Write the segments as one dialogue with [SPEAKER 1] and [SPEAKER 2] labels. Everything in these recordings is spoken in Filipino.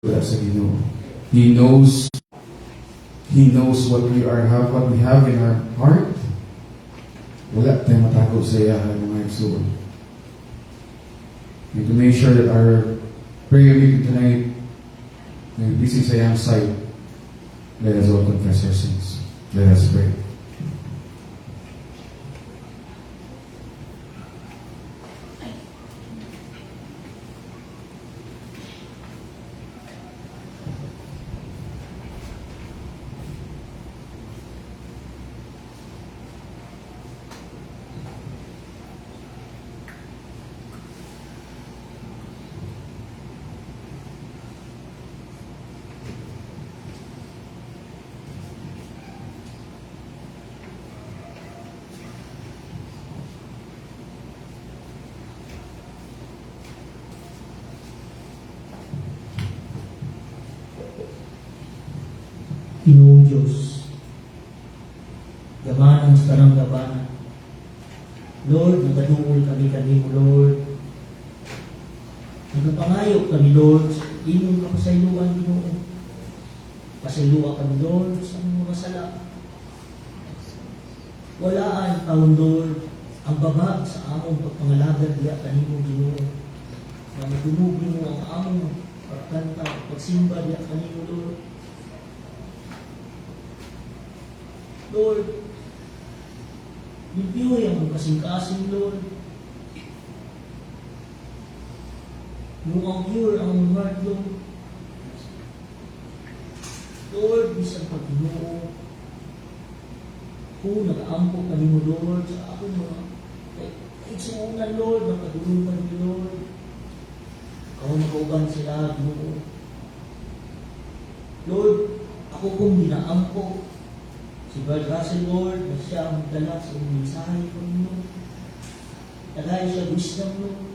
[SPEAKER 1] Wala sa Ginoo. He knows what we have in our heart. Wala tayong matago sa iya, mga igsoon. And to make sure that our prayer meeting tonight may be sa iyang side, let us all confess our sins. Let us pray.
[SPEAKER 2] Ginoong Diyos, gamanang sa tanang gabanan. Lord, nagadungol kami mo, Lord. Nagpapangayo kami, Lord, sa inyong kapasayluan, Ginoo. Pasayluan kami, Lord, sa mga sala. Wala ang taon, Lord, ang babag sa among pagpangalagad diya kanimo, Ginoo. Na madumugin mo ang among pagkanta, pagsimba diya kanimo, Lord. Lord, limpyo yung kasing-kasing, Lord. Mukhang pure ang heart, Lord. Lord, bisang pag-Ginoo, kung nag-aampo ka mo, Lord, sa akong mga kaitsuunan, Lord, nakadulungan niyo, Lord. Ikaw nakauban sila, Ginoo. Lord, ako kung ginaampo, si Brother Russell, Lord, na siya ang dala sa mensahe ko ninyo. Tagay siya wisdom, Lord.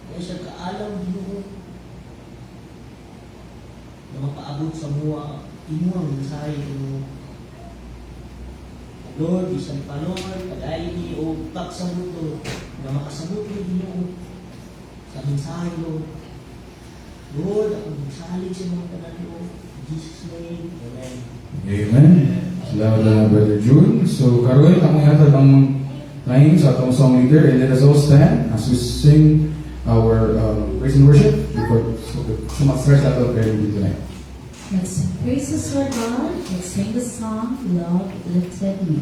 [SPEAKER 2] Tagay siya kaalam, Ginoo, na mapaabot sa mga inyo ang mensahe ko. Lord, isang pa, Lord, tagay ni o taksamot, Lord, na makasamot ni Ginoo sa mensahe, Lord. Lord, ako magsalig sa mga tanan, Lord. Jesus' name, Amen.
[SPEAKER 1] Amen. Salamat na Brother June. So, karoon, akong yata ang time sa atong song leader, and let us all stand as we sing our praise and worship before start our prayer meeting tonight.
[SPEAKER 3] Let's sing praises for God. Let's sing the song, Love Lifted Me.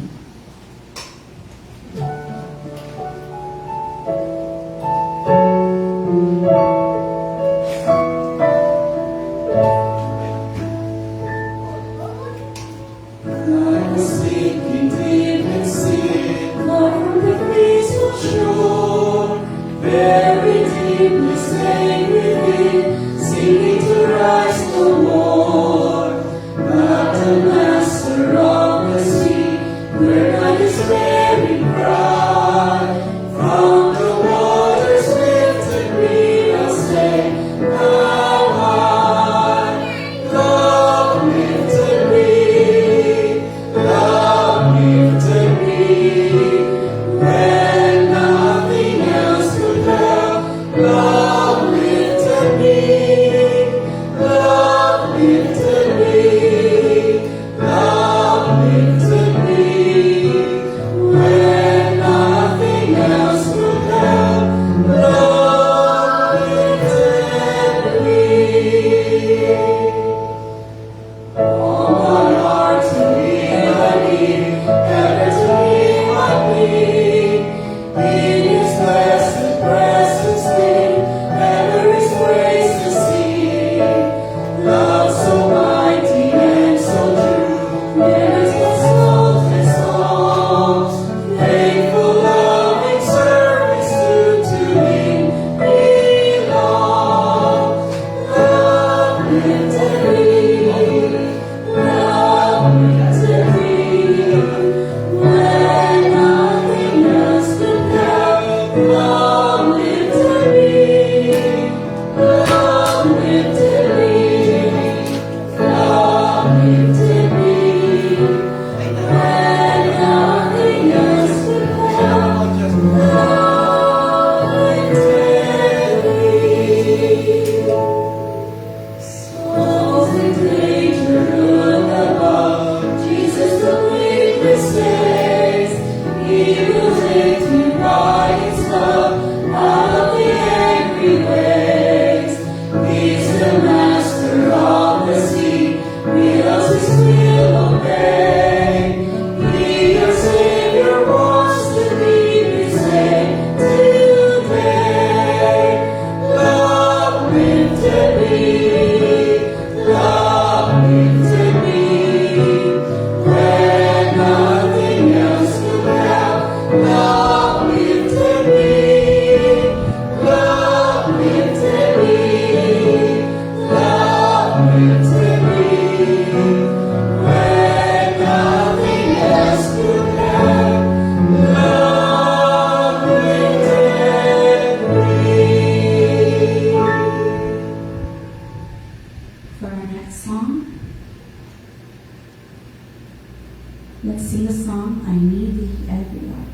[SPEAKER 4] Where
[SPEAKER 3] Let's sing the song, I Need Thee Every Hour.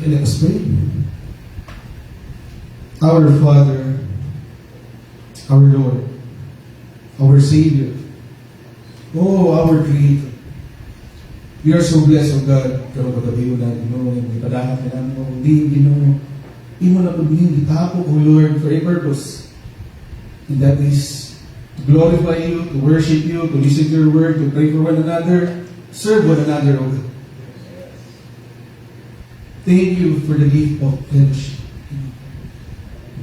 [SPEAKER 4] Let us pray. Our Father, our Lord, our Savior, oh, our Creator, we are so blessed, O God, karon paggabi na Ginoo, yung ipadahap na namin, o hindi, Ginoo, imo na pagbihin, itapok, O Lord, for a purpose, and that is to glorify you, to worship you, to listen to your word, to pray for one another, serve one another, O God. Thank you for the gift of fellowship.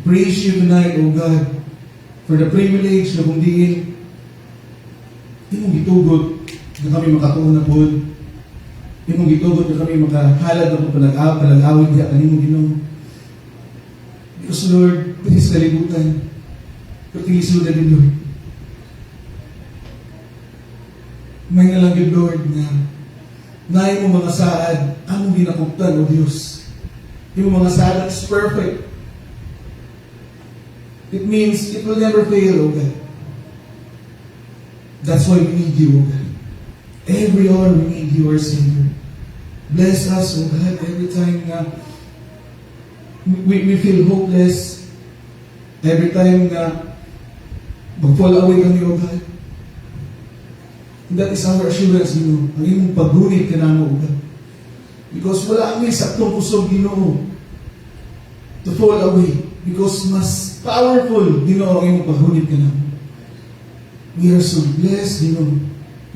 [SPEAKER 4] Praise you tonight, O God, for the privilege na kung diin, imong gitugot na kami makatuon na po. Imong gitugot na kami makahalad na po palag-awit diya kanimo Ginoo. Because Lord, please kalibutan. Pagkilisod na din, Lord. May nga lang yun, Lord, na naay mo mga saad, among ginakuptan, O Diyos. Yung mga saad is perfect. It means it will never fail, O God. That's why we need you, O God. Every hour we need you, our Savior. Bless us, O God, every time na we feel hopeless. Every time na mag-fall away kami, O God. And that is our assurance, Ginoo. Ang imong paggunit ka namo, O God. Because wala kami saktong kusog, Ginoo, to fall away. Because mas powerful, Ginoo, ang iyong paghunit ka namin. We are so blessed, Ginoo.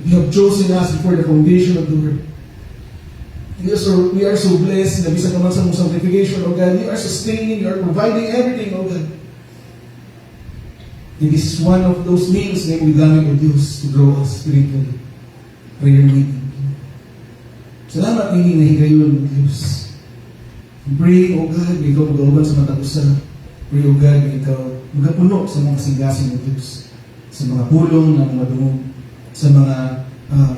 [SPEAKER 4] You have chosen us before the foundation of the world. We are so blessed na bisa ka man sa mong sanctification, O God. You are sustaining, you are providing everything, O God. And this is one of those means na yung gamit o Diyos to grow us spiritually. Prayer meeting. Salamat nini na higayon, O Diyos. Pray, O God, na ikaw mag-auban sa matagusa. Pray, O God, na ikaw magapuno sa mga kasinggasin, O Diyos. Sa mga pulong na mga dungog. Sa mga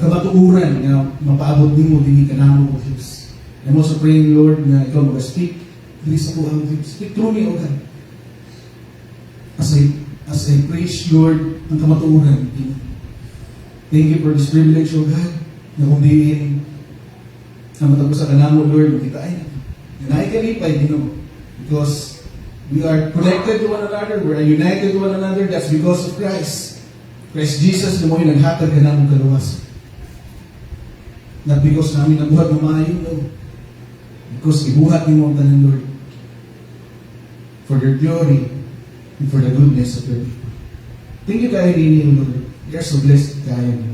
[SPEAKER 4] kabatuuran na mapaabot din mo, dini ka namo, O Diyos. I'm also praying, Lord, na ikaw mag-speak. Dili sa ko, O Diyos. Speak through me, O God. As I praise, Lord, ang kamatuuran. Thank you for this privilege, O God, na kumbihin na matapos sa kanamo, Lord, makita ay kalipay, because we are connected to one another, we are united to one another, that's because of Christ. Christ Jesus, na mo yung naghatag ka namong kaluwas. Not because namin nabuhat mo maayon, no. Because ibuhat ni mo ang tanan, Lord. For your glory and for the goodness of your people. Thank you kayo rin, Lord. We are so blessed kayo.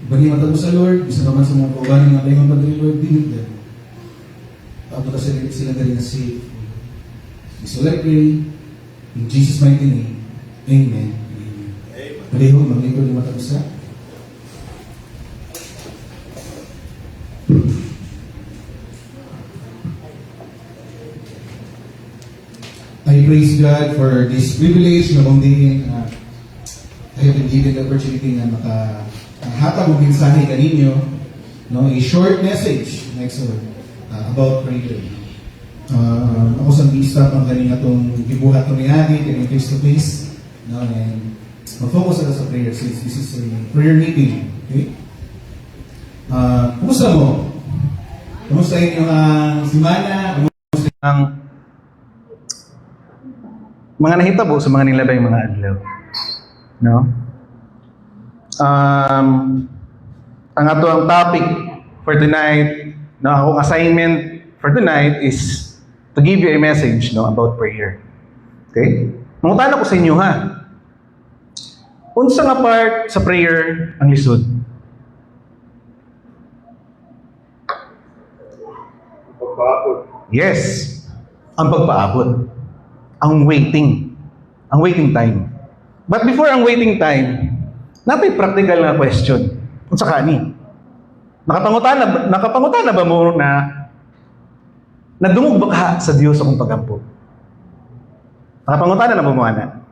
[SPEAKER 4] Bani matapos sa Lord, isa naman sa mga kaugaling mga layong patuloy, Lord, dinit ka. Papunta sila galing na safe. So I pray, in Jesus' mighty name, Amen. Pareho, maglingkod ng matapos sa. I praise God for this privilege na kung din I have been given the opportunity na makahatag ng mensahe kaninyo, no, a short message next word about prayer. Ako sa pista pang kanina itong gibuhat ko ni Adi, kanina face to face, no, and mag-focus ako sa prayer since this is a prayer meeting. Okay? Kumusta mo? Kumusta inyong simana? Kumusta ang mga nahitabo sa mga nilabay mga adlaw? No? Ang ato ang topic for tonight, no, akong assignment for tonight is to give you a message, no, about prayer. Okay? Mangutan ako sa inyo, ha? Unsa nga part sa prayer ang lisod?
[SPEAKER 5] Pagpaabot.
[SPEAKER 4] Yes, ang pagpaabot. Ang waiting. Ang waiting time. But before ang waiting time, natin practical na question. Unsa kani? Nakapangutan na ba mo na nadungog ba ka sa Dios akong pagampo? Nakapangutan na ba mo ana?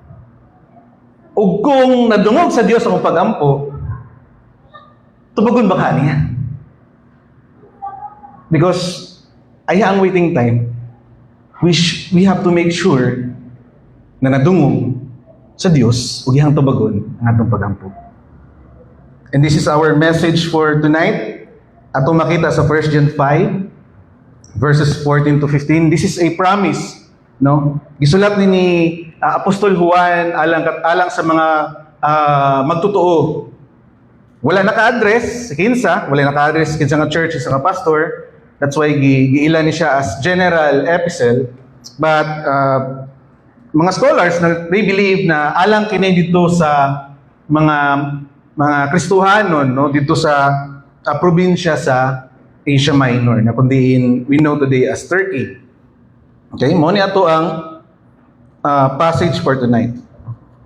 [SPEAKER 4] Ug kung nadungog sa Dios akong pagampo, tubagon ba ka niya? Because aya ang waiting time, we have to make sure na nadungog sa Dios ug iyang tubagon ang atong pagampo. And this is our message for tonight. Atong makita sa 1 John 5 verses 14 to 15. This is a promise, no? Gisulat ni Apostol Juan alang sa mga magtotoo. Wala naka-address kinsa, wala naka-address kinsa nga church sa pastor. That's why giila ni siya as general epistle. But mga scholars they believe na alang kini dito sa mga Kristohanon, no, dito sa probinsya sa Asia Minor na kundi we know today as Turkey. Okay, mo ni ato ang passage for tonight.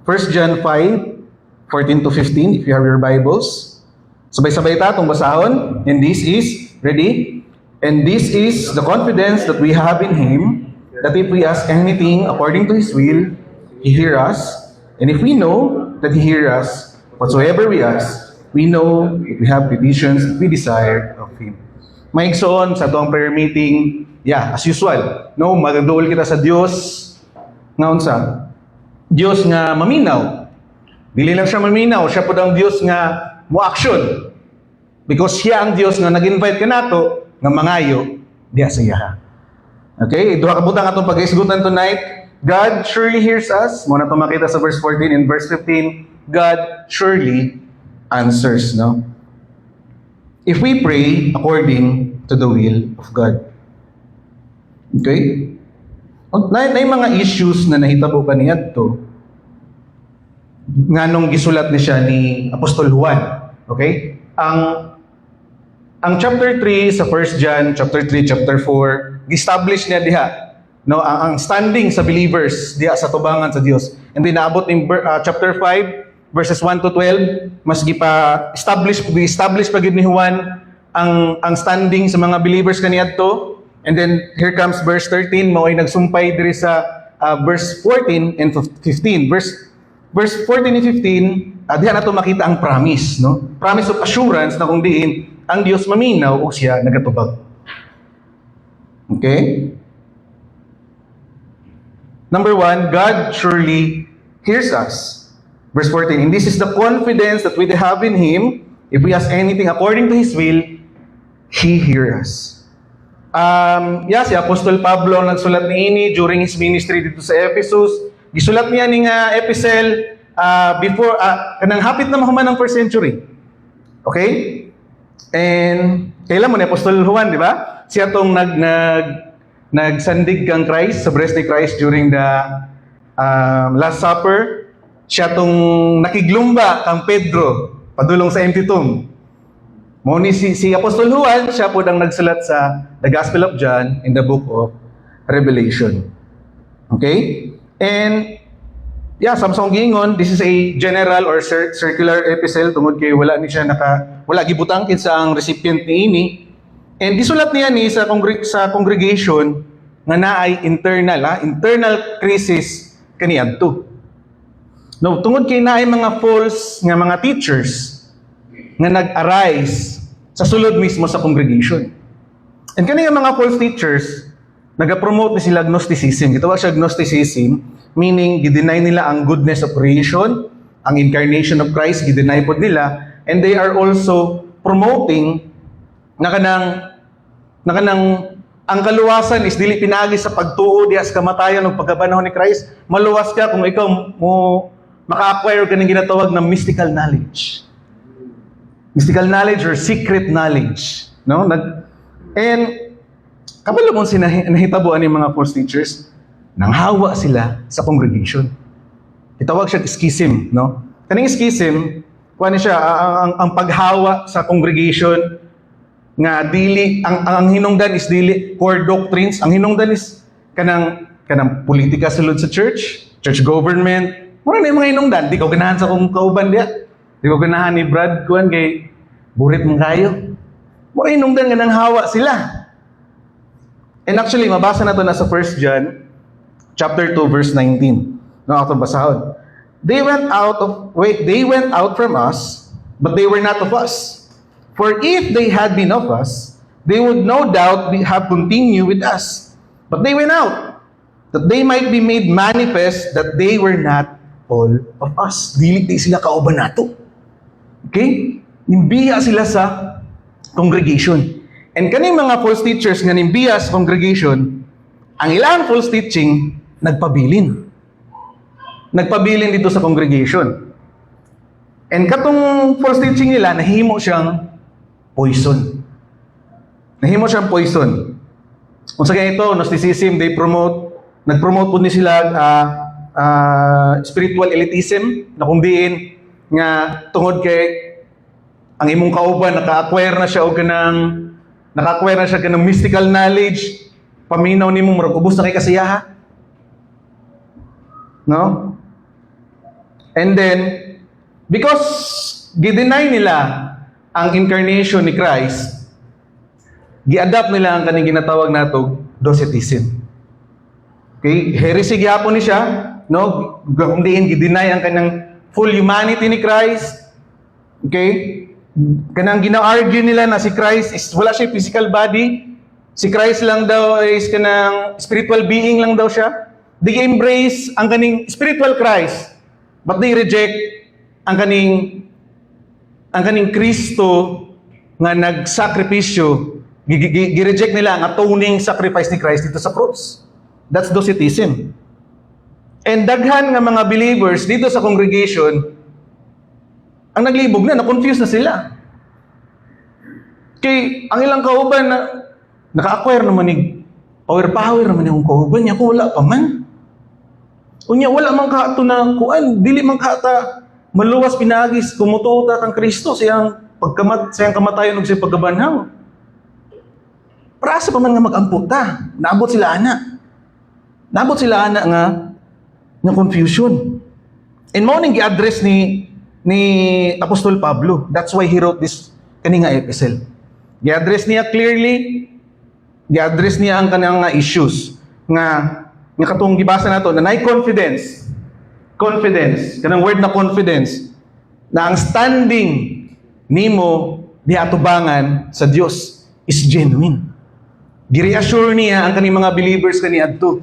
[SPEAKER 4] 1 John 5:14 to 15, if you have your Bibles. Sabay-sabay ta itong basahon. And this is, ready? And this is the confidence that we have in Him, that if we ask anything according to His will, He hears us. And if we know that He hears us, whatsoever we ask, we know if we have petitions that we desire of Him. Maigsoon sa itong prayer meeting, as usual, no, magduol kita sa Dios nga unsa? Dios nga maminaw. Dili lang siya maminaw, siya po ang Dios nga mo-action. Because siya ang Dios nga nag-invite ka nato nga mangayo diya sa iya. Okay, duha ka butang atong pag-isgutan tonight. God surely hears us. Mo na to makita sa verse 14 and verse 15. God surely answers, no? If we pray according to the will of God. Okay?
[SPEAKER 6] Na mga issues na nahitabo kaniadto nganong gisulat ni siya ni Apostol Juan. Okay? Ang chapter 3 sa 1 John, chapter 3, chapter 4, gi-establish niya diha no ang standing sa believers diha sa tubangan sa Dios. And then naabot in chapter 5 verses 1 to 12, mas gi-establish pa gid ni Juan ang standing sa mga believers kaniadto. And then here comes verse 13, mao ay nagsumpay diri sa verse 14 and 15. Verse 14 and 15, diha nato makita ang promise, no? Promise of assurance na kung diin ang Dios maminaw o siya nagatubag. Okay? Number 1, God surely hears us. Verse 14, and this is the confidence that we have in Him, if we ask anything according to His will, He hears us. Si Apostol Pablo nagsulat niini during his ministry dito sa Ephesus. Gisulat niya ning epistle before kanang hapit na mahuman ng 1st century. Okay? And kailan mo ni Apostol Juan, di ba? Siya tong nagsandig kang Christ sa breast ni Christ during the Last Supper. Siya tong nakiglumba kang Pedro padulong sa empty tomb. Mo ni si Apostol Juan, siya po ang nagsulat sa the Gospel of John in the book of Revelation. Okay? And samsong gingon, this is a general or circular epistle tungod kay wala gibutangkin sa ang recipient niini. And gisulat niya ni sa congregation nga naay internal crisis kaniadto. No, tungod kay naay mga false nga mga teachers nga nag-arise sa sulod mismo sa congregation. And kani mga false teachers naga-promote ni sila Gnosticism. Gitawag siya Gnosticism, meaning gideny nila ang goodness of creation, ang incarnation of Christ, gideny po nila, and they are also promoting na kanang ang kaluwasan is dili pinagi sa pagtuo diha sa kamatayon ug pagkabanahon ni Christ. Maluwas ka kung ikaw mo maka-acquire ka ng ginatawag na mystical knowledge. Mystical knowledge or secret knowledge, no? And kabalo mo nahitabuan ni mga false teachers, nanghawa sila sa congregation. Itawag siya schism, no? Kaning schism, kuan siya ang paghawa sa congregation nga dili ang hinungdan is dili core doctrines, ang hinungdan is kanang politika sulod sa church government. Mura na yung mga hinungdan, di ko ganahan sa kong kauban diya. Di ko ganahan ni Brad kuan kay burit mong kayo. Mura hinungdan nga nang hawa sila. And actually, mabasa na to na sa 1 John chapter 2 verse 19. No, ato basahon. They went out from us, but they were not of us. For if they had been of us, they would no doubt have continued with us. But they went out, that they might be made manifest that they were not all of us. Dili sila kauban nato. Okay? Nimbiya sila sa congregation. And kaning mga false teachers nga nimbiya sa congregation, ang ilang false teaching nagpabilin. Nagpabilin dito sa congregation. And katong false teaching nila, nahimo siyang poison. Nahimo siyang poison. Kung sa ganito, Gnosticism, nag-promote po ni sila spiritual elitism, na kung diin nga tungod kay ang imong kauban naka-acquire na siya kanang mystical knowledge, paminaw nimo murag ubos na kay kasiyaha. No? And then because gi-deny nila ang incarnation ni Christ, gi-adapt nila ang kaning ginatawag nato Docetism. Okay, heresy gyapon ni siya, no? Kung diin gi-deny ang kanang full humanity ni Christ. Okay? Kanang gina-argue nila na si Christ is wala siya physical body. Si Christ lang daw is kanang spiritual being lang daw siya. They embrace ang kaning spiritual Christ, but they reject ang kaning Kristo nga nagsakripisyo. Gi-reject nila ang atoning sacrifice ni Christ dito sa cross. That's Docetism. And daghan nga mga believers dito sa congregation ang naglibog na-confuse na sila. Kay ang ilang kauban na naka-acquire naman Power naman yung kauban niya, kung wala pa man. Unya, wala man ka ito na kuan, dili man ka ta maluwas pinagis, kumututa kang Kristo, siyang kamatayon ug siyang pagkabanhaw. Para sa pa man nga mag-amputa, naabot sila ana. Naabot sila ana nga confusion. And mao ning gi-address ni Apostol Pablo. That's why he wrote this kani nga epistle. Gi-address niya clearly, gi-address niya ang kanang nga issues nga katong gibasa nato na nay confidence, kanang word na confidence, na ang standing nimo diatubangan sa Dios is genuine. Gi-reassure niya ang kaning mga believers kaniadto.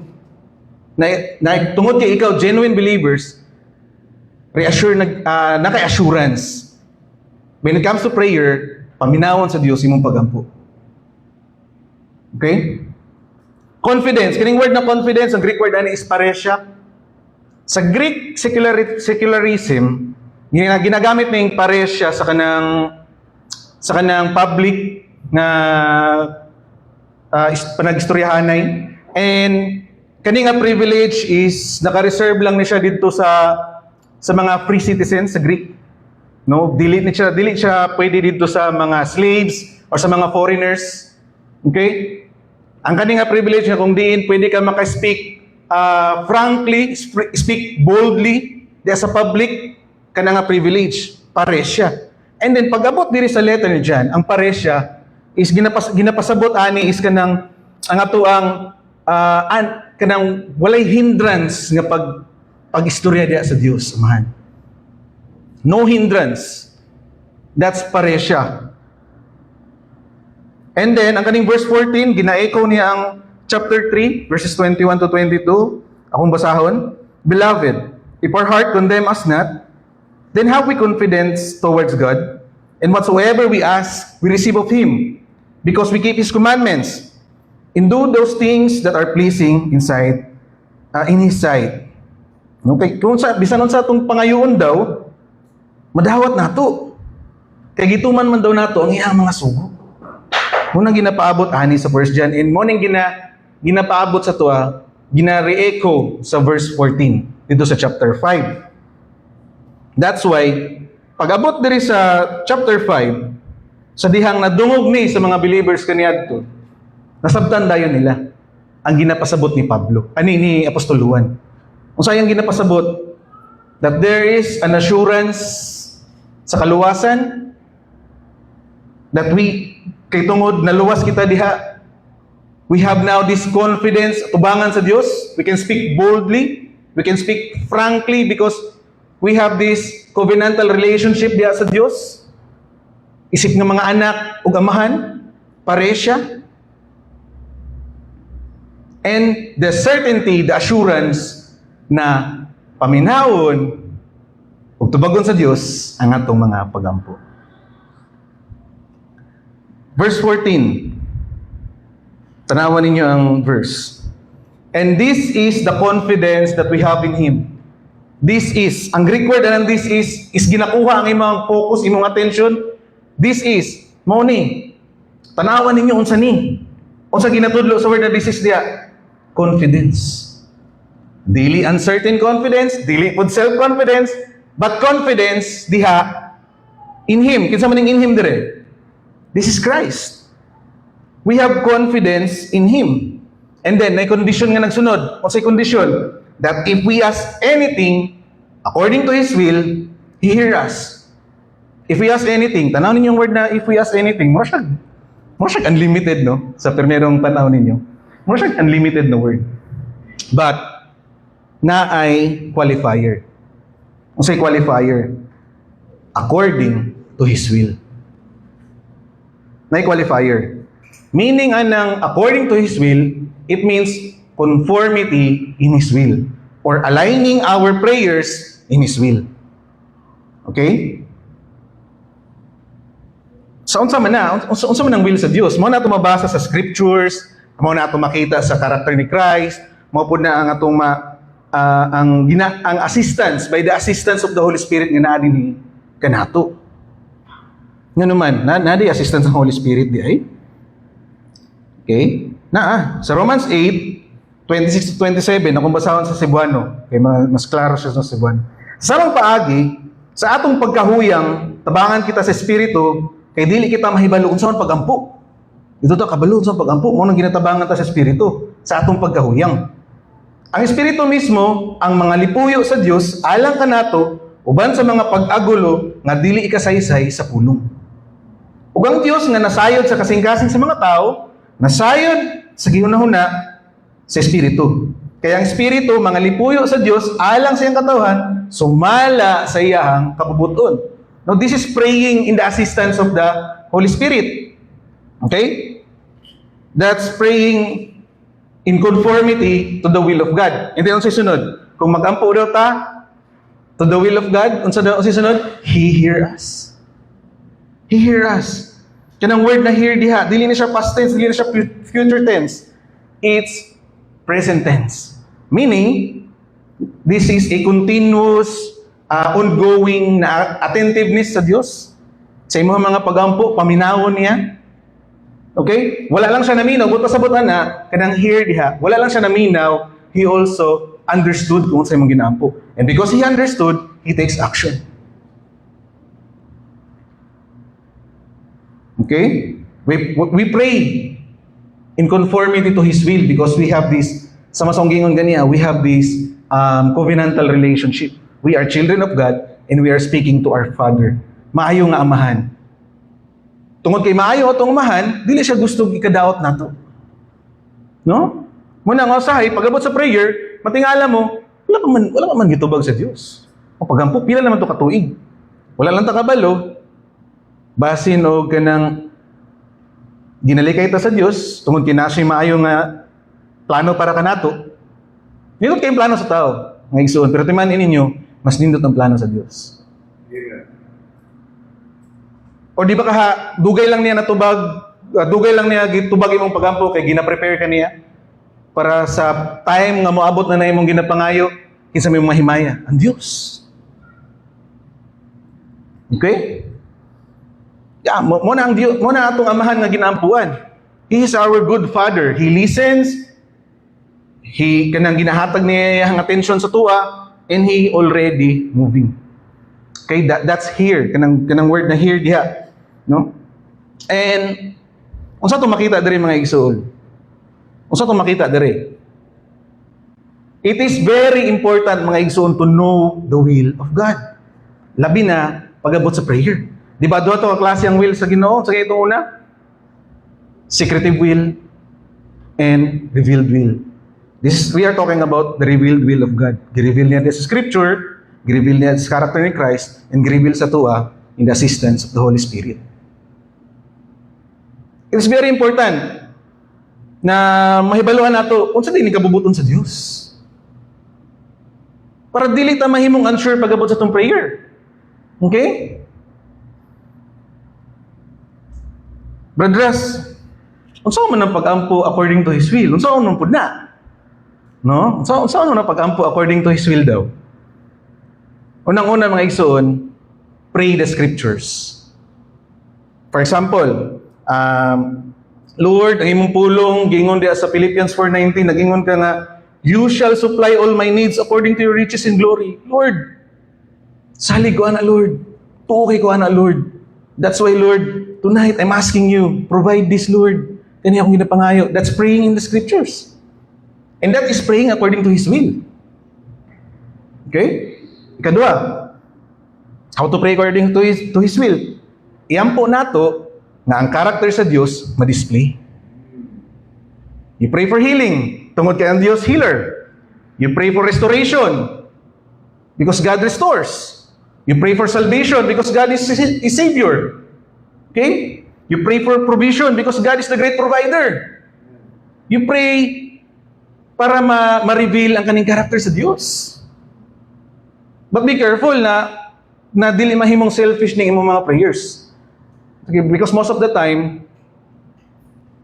[SPEAKER 6] Na tungod kay ikaw genuine believers, reassure naka-assurance. When it comes to prayer, paminawon sa Dios imong pagampo. Okay? Confidence. Kining word na confidence, ang Greek word ani is paresia. Sa Greek secularism, ginagamit na yung paresia sa kanang public na panag-istoryahanay. And kani nga privilege is naka-reserve lang ni siya dito sa mga free citizens sa Greek. No, dili siya pwede dito sa mga slaves or sa mga foreigners. Okay? Ang kani nga privilege nga kung diin pwede ka maka-speak frankly, speak boldly sa public, kana nga privilege, paresya. And then pag-abot diri sa letter ni John, ang paresya is ginapasabot ani is kanang ang ato ang kanang walay hindrance nga pag-istorya diya sa Dios, amahan. No hindrance. That's paresya. And then, ang kaning verse 14, gina-echo niya ang chapter 3, verses 21 to 22. Akong basahon. Beloved, if our heart condemn us not, then have we confidence towards God, and whatsoever we ask, we receive of Him, because we keep His commandments, and do those things that are pleasing in His sight. Okay, kung bisan sa atong pangayoon daw, madawat nato. Kay gituman man daw nato ang iyang mga sugo. Munang ginapaabot ani sa verse John, and munang ginapaabot sa tuwa, gina-re-echo sa verse 14 dito sa chapter 5. That's why pag-abot diri sa chapter 5, sa dihang nadungog ni sa mga believers kaniadto, nasabtan dayon nila ang ginapasabot ni Pablo, ni Apostol Juan. Unsa yang ginapasabot? That there is an assurance sa kaluwasan, that kay tungod naluwas kita diha, we have now this confidence tubangan sa Dios. We can speak boldly, we can speak frankly because we have this covenantal relationship diha sa Dios. Isip nga mga anak ug amahan, paresya. And the certainty, the assurance na paminawon ug tubagon sa Dios ang atong mga pagampo. Verse 14. Tanawan ninyo ang verse. And this is the confidence that we have in Him. This is, ang Greek word na this is ginakuha ang imong focus, imong attention. This is, mao ni. Tanawan ninyo unsa ni. Unsa ginatudlo sa word na this is diya? Confidence. Dili uncertain confidence, dili pud self-confidence, but confidence diha in Him. Kinsa man in Him dire? This is Christ. We have confidence in Him. And then, may condition nga nagsunod. Unsay condition? That if we ask anything according to His will, He hear us. If we ask anything, tanaw ninyo yung word na if we ask anything, mo siya unlimited, no? Sa primerong tanaw ninyo. Mo siya unlimited na word. But, na ay qualifier. Unsay qualifier? According to His will. Na qualifier. Meaning anang according to His will, it means conformity in His will or aligning our prayers in His will. Okay? So unsa man ang will sa Dios? Mo na ito mabasa sa scriptures, mo na ito makita sa karakter ni Christ, mo pud na ang atong ang assistance by the assistance of the Holy Spirit nga naa dinhi kanato. Nga naman, na di assistance ng Holy Spirit di ay? Okay? Sa Romans 8, 26 to 27, na kung basahon sa Cebuano, kay mas klaro siya sa Cebuano. Sa sarang paagi, sa atong pagkahuyang, tabangan kita sa Espiritu, kay dili kita mahibalo kung saan pagampo. Ito to, kabalo sa pagampo, mo nang ginatabangan ta sa Espiritu, sa atong pagkahuyang. Ang Espiritu mismo, ang mga lipuyo sa Dios, alang kanato, uban sa mga pag-agulo, nga dili ikasaysay sa pulong. Ug ang Dios nga nasayod sa kasing-kasing sa mga tao, nasayod sa gihunahuna sa Espiritu. Kaya ang Espiritu, mga lipuyo sa Dios, alang sa iyang katawhan, sumala sa iyahang kabubuton. Now, this is praying in the assistance of the Holy Spirit. Okay? That's praying in conformity to the will of God. And then, ang susunod, kung mag-ampo daw ta to the will of God, unsa daw ang susunod? He hear us. He hear us. Kanang word na hear diha, dili na siya past tense, dili na siya future tense. It's present tense. Meaning, this is a continuous, ongoing na attentiveness sa Diyos. Sa imong mga pagampo, paminawon niya. Okay? Wala lang siya naminaw, but pasabutan na, kanang hear diha, wala lang siya naminaw, he also understood kung sa imong ginampo. And because he understood, he takes action. Okay? We pray in conformity to His will because we have this, sa masonggingon ganiya, we have this covenantal relationship. We are children of God and we are speaking to our Father. Maayo nga amahan. Tungod kay maayo atong amahan, dili siya gusto ikadaot nato. No? Muna nga usahay, pag-abot sa prayer, matingala mo, wala ka man gitubag sa Dios. O pagampo, pila naman to katuig. Wala lang ta kabalo. Basin o ganang ginalikay ta sa Dios, tungod kinasay maayo nga plano para kanato. Nindot kayong plano sa tao, nga igsuon, pero timanin ninyo, mas nindot ang plano sa Dios. O di ba kaha, dugay lang niya natubag, dugay lang niya gitubag imong pagampo kay gina-prepare ka niya para sa time nga moabot na imong ginapangayo kinsa may mga himaya, ang Dios. Okay? Yeah, mo na ang Dios, mo na atong amahan nga ginaampuan. He is our good Father. He listens. He kanang ginahatag niya ang attention sa tuwa and he already moving. Okay, that's here. Kanang word na here diha, no? And unsa to makita diri mga igsoon? Unsa to makita diri? It is very important mga igsoon to know the will of God. Labi na pag-abot sa prayer. Di ba doon ito ang klase ang will sa Ginoo? Sa itong una? Secretive will and revealed will. We are talking about the revealed will of God. Gi-reveal niya sa Scripture, gi-reveal niya sa character ni Christ, and gi-reveal sa tuwa in the assistance of the Holy Spirit. It is very important na mahibaluhan nato unsa din kabubuton sa Dios. Para dili ta mahimong unsure pag-abot sa tong prayer. Okay? Brothers, unsa man ang pag-ampo according to His will? Unsa man pud na? No? Unsa man ang pag-ampo according to His will daw? Unang-una mga igsoon, pray the scriptures. For example, Lord, ang imong pulong giingon diha sa Philippians 4:19, nagingon ka nga, you shall supply all my needs according to your riches in glory. Lord, salig ko ana Lord. Tuokay ko ana Lord. That's why, Lord, tonight I'm asking you, provide this, Lord. Kani akong ginapangayo. That's praying in the scriptures. And that is praying according to His will. Okay? Ikadua, how to pray according to His will. Iampo nato nga ang character sa Dios ma-display. You pray for healing, tungod kay ang Dios healer. You pray for restoration, because God restores. You pray for salvation because God is Savior. Okay? You pray for provision because God is the great provider. You pray para ma-reveal ang kaning character sa Dios. But be careful na dili mahimong selfish ning imong mga prayers. Okay, because most of the time,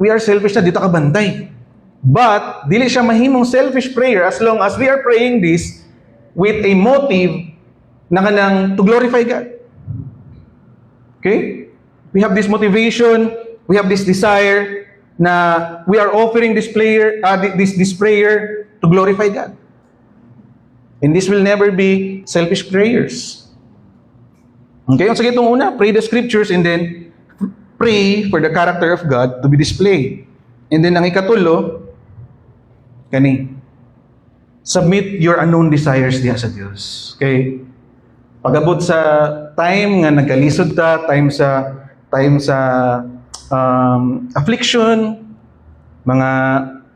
[SPEAKER 6] we are selfish na dito ka bantay. But dili siya mahimong selfish prayer as long as we are praying this with a motive na kanang to glorify God. Okay? We have this motivation, we have this desire na we are offering this prayer to glorify God. And this will never be selfish prayers. Okay, so itong una, pray the scriptures and then pray for the character of God to be displayed. And then ang ikatulo, kani, submit your unknown desires diha sa Dios. Okay? Pag-abot sa time nga nagkalisod ta, time sa affliction, mga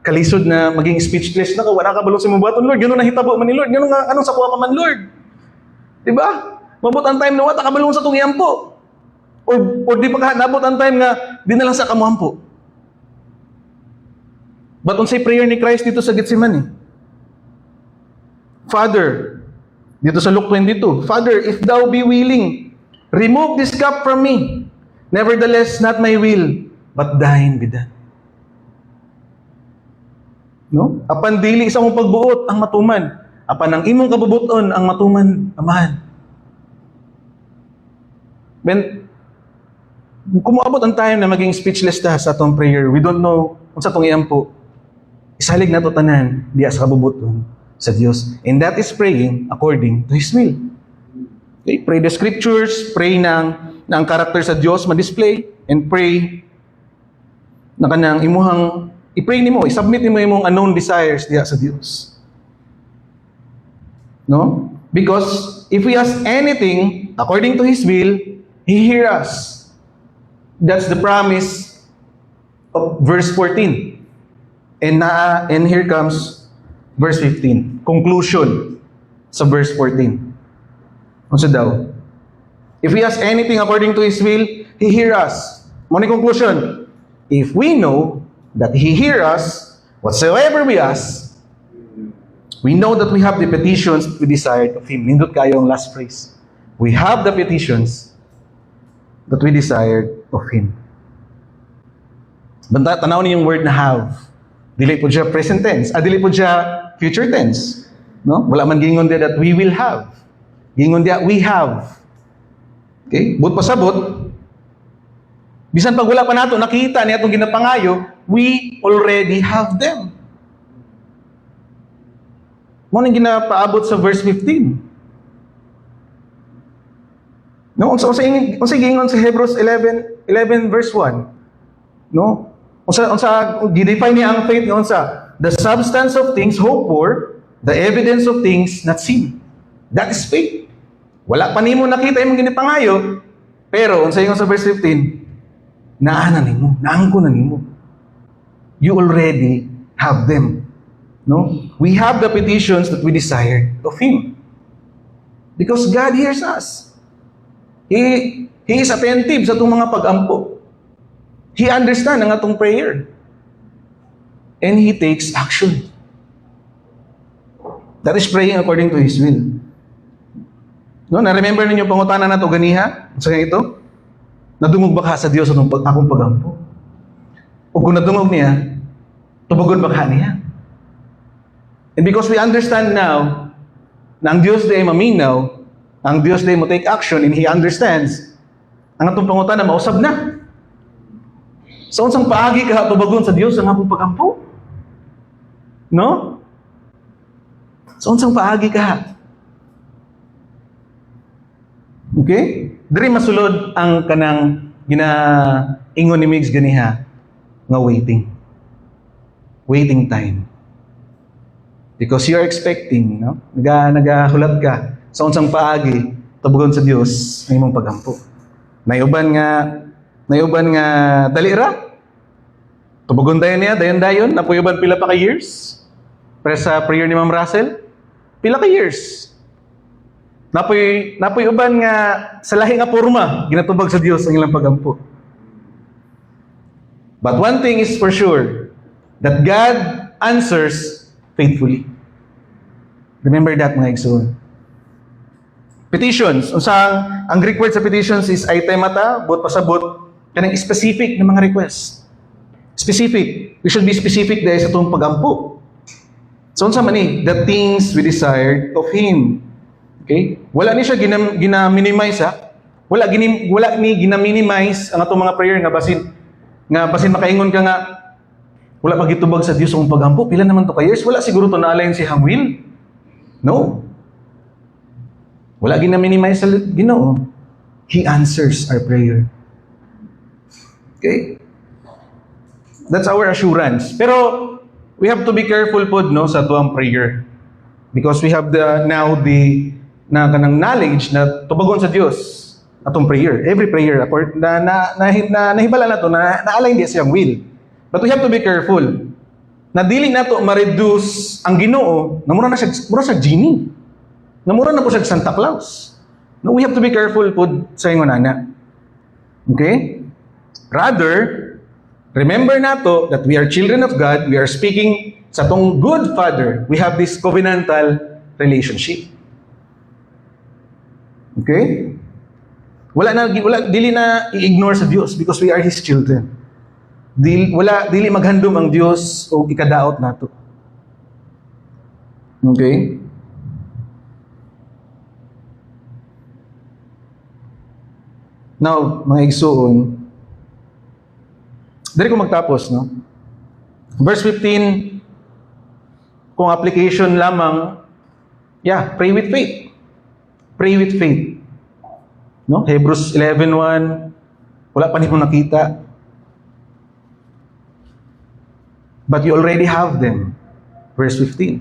[SPEAKER 6] kalisod na maging speechless na ka, wala ka balong sa mga buhaton, Lord, gano'n nahitabo man ni Lord, gano'n nga, anong sa kuha pa man, Lord? Diba? Mabot ang time na wata ka balong sa itong iyampo. O di pa ka, nabot ang time nga, di na lang sa kamuhampo. But unsay prayer ni Christ dito sa Gethsemane? Father, dito sa Luke 22, Father, if thou be willing, remove this cup from me. Nevertheless, not my will, but thine be done. No? Apan dili sa mong pagbuot ang matuman. Apan ang imong kabubuton ang matuman, Amahan. Ben, kung maabot ang time na maging speechless ta sa atong prayer, we don't know kung sa atong iyampo, isalig na to tanan diya sa kabubuton sa Dios. And that is praying according to His will. Okay? Pray the scriptures, pray na ang karakter sa Dios ma-display, and pray na kanang imuhang i-pray nimo, i-submit nimo imong unknown desires diya sa Dios. No? Because if we ask anything according to His will, He hear us. That's the promise of verse 14. And here comes verse 15. Conclusion sa verse 14. Ano daw? If we ask anything according to His will, He hear us. Ano yung conclusion? If we know that He hear us, whatsoever we ask, we know that we have the petitions we desired of Him. Nindot kayo ang last phrase. We have the petitions that we desired of Him. Banda, tanaw niyo yung word na have. Dili po siya present tense. Dili po siya future tense. No? Wala man gingon dia that we will have. Gingon dia we have. Okay? But pasabot, bisan pag wala pa nato nakita niya itong ginapangayo, we already have them. Mo nang ginapaabot sa verse 15. No, unsa gingon sa Hebrews 11 verse 1. No? Unsa gidefine niya ang faith nga unsa? The substance of things hoped for, the evidence of things not seen. That is faith. Wala pa nimo nakita imong ginipangayo, pero unsa ingon sa verse 15? Naana nimo, naangko na nimo. You already have them. No? We have the petitions that we desire of Him. Because God hears us. He is attentive sa itong mga pag-ampo. He understands ang atong prayer. And He takes action. That is praying according to His will. No, na-remember ninyo pangutana na to ganiha? Sa ito? Nadungog ba ka sa Dios atong akong pag-ampo? O kung nadungog niya, tubugon ba ka niya? And because we understand now na ang Diyos day maminaw, ang Diyos day mo take action, and He understands, ang atong pangutana mausab na. So, unsang paagi ka tubagon sa Diyos ang akong pag-ampo? No? So, unsang paagi ka? Okay? Diri masulod ang kanang ginaingon ni Migs ganiha nga waiting. Waiting time. Because you are expecting, no? Nagahulat ka sa unsang paagi tubugon sa Dios ang imong pagampo. Nayuban nga dali ra. Tubugon dayon napuyuban pila pa ka years. Para sa prayer ni Ma'am Russell, pila ka years. Napoy uban nga sa lahi nga porma ginatubag sa Dios ang ilang pagampo. But one thing is for sure, that God answers faithfully. Remember that, mga igsoon. Petitions. Ang Greek word sa petitions is aitemata, but pasabot kanang specific na mga request. Specific. We should be specific dahil sa itong pagampo. So, unsa man ni? The things we desired of Him. Okay? Wala ni siya gina-minimize, ha? Wala ni gina-minimize ang atong mga prayer nga basin makaingon ka nga, Wala pa gitubag sa Dios ang pagampo. Pila naman to ka years? Wala siguro to naalayin si Hangwil. No. Wala gina-minimize sa Ginoo. He answers our prayer. Okay? That's our assurance. Pero we have to be careful po no sa tuwang prayer. Because we have now the kanang knowledge na tubagon sa Dios atong prayer. Every prayer nahibala na to na naalign di siyang will. But we have to be careful. Na dili nato ma-reduce ang Ginoo na mura siya genie. Na mura na po siya Santa Claus. No, we have to be careful po sa ingon ana. Okay? Rather, remember nato that we are children of God, we are speaking sa tong good Father. We have this covenantal relationship. Okay? Dili na i-ignore sa Dios because we are His children. Dili maghandom ang Dios o ikadaot nato. Okay? Now, mga igsuon, dali ko magtapos, no? Verse 15, kung application lamang, pray with faith. Pray with faith. No? Hebrews 11:1, wala pa niyo nakita. But you already have them. Verse 15.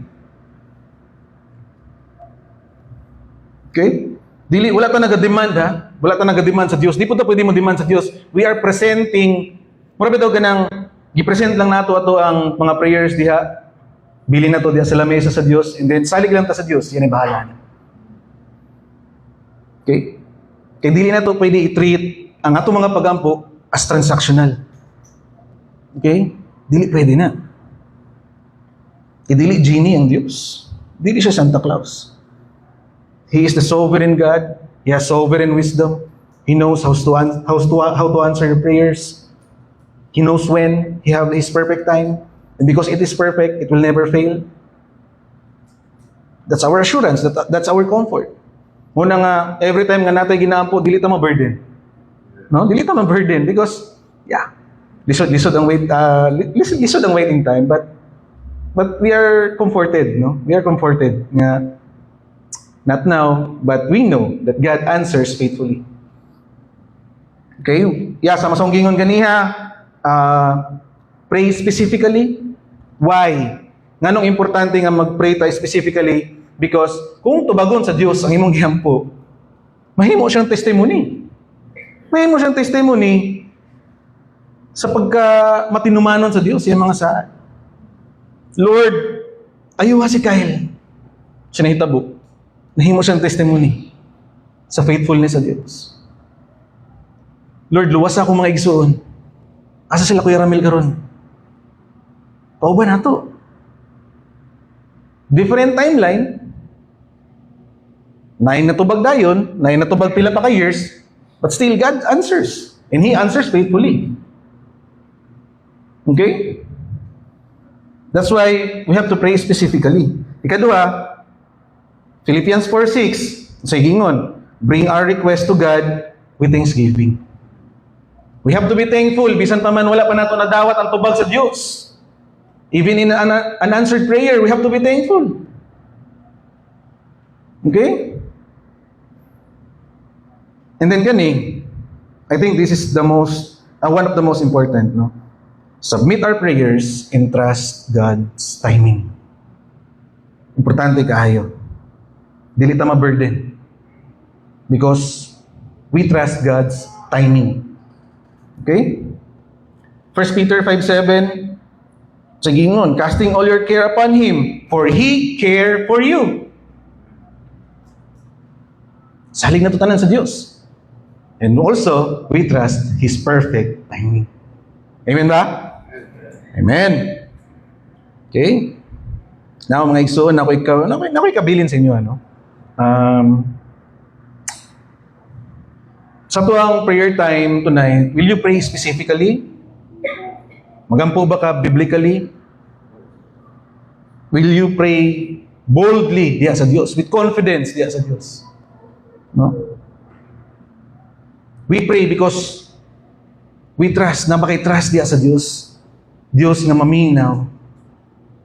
[SPEAKER 6] Okay? Wala ta nag-demand ha? Wala ta nag-demand sa Dios. Di po ta pwede mo demand sa Dios. We are presenting, mura bitaw ganang, gi-present lang nato ato ang mga prayers diha. Bili na to diha sa lamesa sa Dios. And then, salig lang ta sa Dios. Yan ay bahala na. Okay? Kaya dili na to pwede i-treat ang ato mga pagampo as transactional. Okay? Dili pwede na. Dili genie ang Diyos. Dili siya Santa Claus. He is the sovereign God. He has sovereign wisdom. He knows how to answer your prayers. He knows when. He has His perfect time. And because it is perfect, it will never fail. That's our assurance. That's our comfort. Muna nga, every time nga natin ginaampo, dili ta ma-burden. No? Dili ta ma-burden because, lisod ang waiting time, but we are comforted, no? We are comforted nga not now, but we know that God answers faithfully. Okay? Sa masonggingon ganiha, pray specifically. Why? Nganong importante nga mag-pray tayo specifically? Because kung tubagon sa Dios ang imong gihampo, mahimo siyang testimony. Mahimo siyang testimony sa pagka matinumanon sa Dios yung mga saan. Lord, ayuha si Kyle. Siya nahitabo. Nahimo siyang testimony sa faithfulness sa Dios. Lord, luwas ako mga igsoon. Asa sila Kuya Ramil karon? Pauban nato. Different timeline. 9 na tubag dayon, 9 na tubag pila pa ka years, but still God answers. And He answers faithfully. Okay? That's why we have to pray specifically. Ikadua, Philippians 4:6, sa gingon, bring our request to God with thanksgiving. We have to be thankful, bisan pa man wala pa nato nadawat ang tubag sa Dios. Even in an unanswered prayer, we have to be thankful. Okay? And then I think this is one of the most important, no? Submit our prayers and trust God's timing. Importante kaayo. Dili ta ma-burden. Because we trust God's timing. Okay? 1 Peter 5:7, sa gingon, casting all your care upon Him, for He care for you. Salig na to tanan sa Dios. And also, we trust His perfect timing. Amen ba? Amen. Okay? Now, mga igsoon, ako'y kabilin sa inyo, ano? Sa tuwang prayer time tonight, will you pray specifically? Magampo ba ka biblically? Will you pray boldly diya sa Diyos, with confidence diya sa Diyos? No? We pray because we trust, na makitrust diya sa Diyos. Dios nga maminaw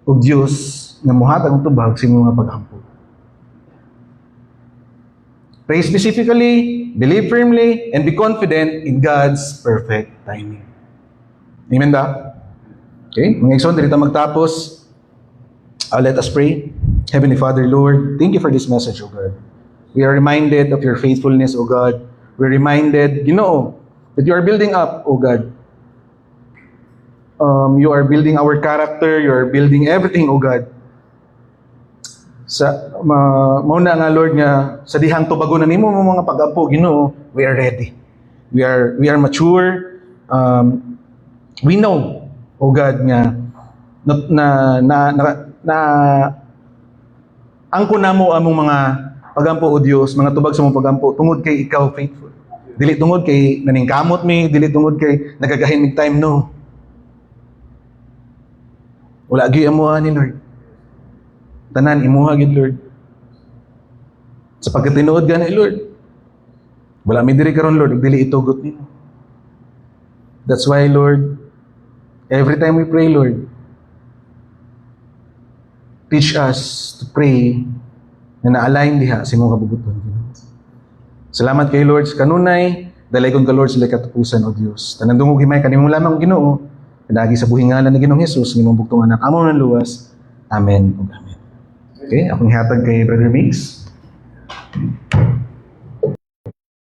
[SPEAKER 6] ug Dios nga mohatag og tubag sa imong mga pag-ampo. Pray specifically, believe firmly, and be confident in God's perfect timing. Amen ba? Okay, mga igsoon, dito magtapos. Let us pray. Heavenly Father, Lord, thank you for this message, O God. We are reminded of your faithfulness, O God. We're reminded, that you are building up, O God. You are building our character, you are building everything, O God. Mauna nga, Lord, nga sa dihang tubagon na nimo mga pag-ampo, Ginoo, we are ready. We are mature. We know, O God, nga angko namo among mga pagampo, O Dios, mga tubag sa mong pagampo, tungod kay ikaw faithful. Dili tungod kay naningkamot mi, dili tungod kay nagagahin mig time, no. Wala gyud amuha ni Lord. Tanan imuha gid, Lord. Sa pagkatinuod gani, Lord. Wala mi diri karon, Lord, ug dili itugot nimo. That's why, Lord, every time we pray, Lord, teach us to pray na na-align diha sa imong kabubuton. Salamat kay Lord sa kanunay, dalaygon ka, Lord, sila katapusan, O Dios. Tanan dungog himay kanimo lamang, Ginoo, kadagi sa buhingalan ni Ginoong Hesus, nimong bugtong anak amo ng luwas. Amen ug amen. Okay, akong hatag kay Brother Mix.